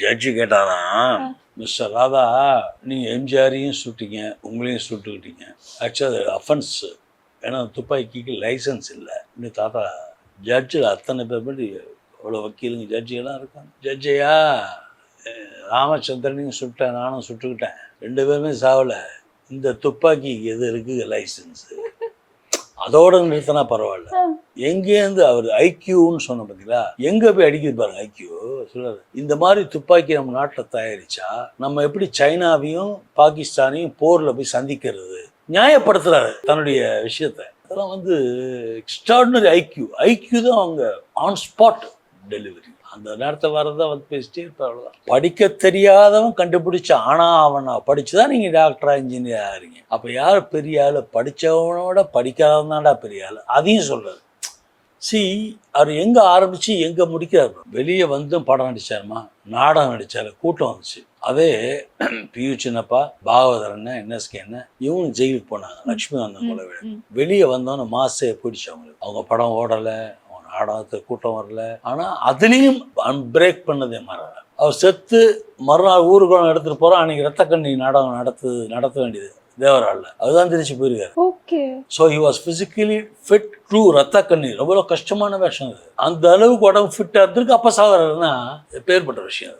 ஜட்ஜி கேட்டாராம், மிஸ்டர் ராதா, நீங்கள் எம்ஜிஆரையும் சுட்டிங்க, உங்களையும் சுட்டுக்கிட்டீங்க. ஆக்சுவலாக அது அஃபென்ஸ், ஏன்னா துப்பாக்கிக்கு லைசன்ஸ் இல்லை. இன்னும் தாத்தா ஜட்ஜில் அத்தனை பேர் பற்றி அவ்வளோ வக்கீலுங்க ஜட்ஜியெல்லாம் இருக்காங்க. ஜட்ஜையா, ராமச்சந்திரனையும் சுட்டேன், நானும் சுட்டுக்கிட்டேன், 2 பேருமே சாவலை. இந்த துப்பாக்கிக்கு எது இருக்குது லைசன்ஸு? அதோட நிறுத்தினா பரவாயில்ல. எங்கேருந்து அவர் ஐக்யூன்னு சொன்ன பார்த்தீங்களா, எங்கே போய் அடிக்குது பாருங்க ஐக்யூ. சொல்றாரு, இந்த மாதிரி துப்பாக்கி நம்ம நாட்டில் தயாரிச்சா நம்ம எப்படி சைனாவையும் பாகிஸ்தானையும் போரில் போய் சந்திக்கிறது? நியாயப்படுத்துறாரு தன்னுடைய விஷயத்தை. அதெல்லாம் எக்ஸ்ட்ராடினரி ஐக்யூ தான் அவங்க ஆன் ஸ்பாட் டெலிவரி. அந்த நேரத்தில் வரதான் பேசிட்டே இருப்பார். அவ்வளோதான். படிக்க தெரியாதவன் கண்டுபிடிச்ச ஆனா அவனை படிச்சுதான் நீங்கள் டாக்டரா இன்ஜினியர் ஆகிறீங்க. அப்போ யார் பெரிய ஆள்? படித்தவனோட படிக்காதவன் தான்டா பெரிய ஆள். அதையும் சொல்றாரு. அவர் எங்கே ஆரம்பித்து எங்கே முடிக்கிறார்? வெளியே படம் நடித்தாருமா, நாடகம் நடித்தார், கூட்டம் வந்துச்சு. அதே பியூ சின்னப்பா, பாகவதர் அண்ணன், என்எஸ்கே அண்ணன், இவங்க ஜெயிலுக்கு போனாங்க. லட்சுமிகாந்தன் கொலை வழக்கு. வெளியே வந்தோன்னு மாசே போயிடுச்சு அவங்களுக்கு. அவங்க படம் ஓடலை, அவங்க நாடகத்துக்கு கூட்டம் வரல. ஆனால் அதுலேயும் பிரேக் பண்ணதே மாறாங்க. அவர் செத்து மறுநாள் ஊருக்குள்ள எடுத்துகிட்டு போகிறோம். அன்றைக்கி ரத்தக்கண்ணி நாடகம் நடத்த வேண்டியது தேவராளில். அதுதான் திருச்சி போயிருக்காரு. So he was physically fit to ரத்த கண்ணீர். ரொம்ப கஷ்டமான விஷயம் அது. அந்த அளவுக்கு உடம்பு ஃபிட்டாக இருந்திருக்கு. அப்போ சாகுறாருன்னா பேர்பட்ட விஷயம் அது.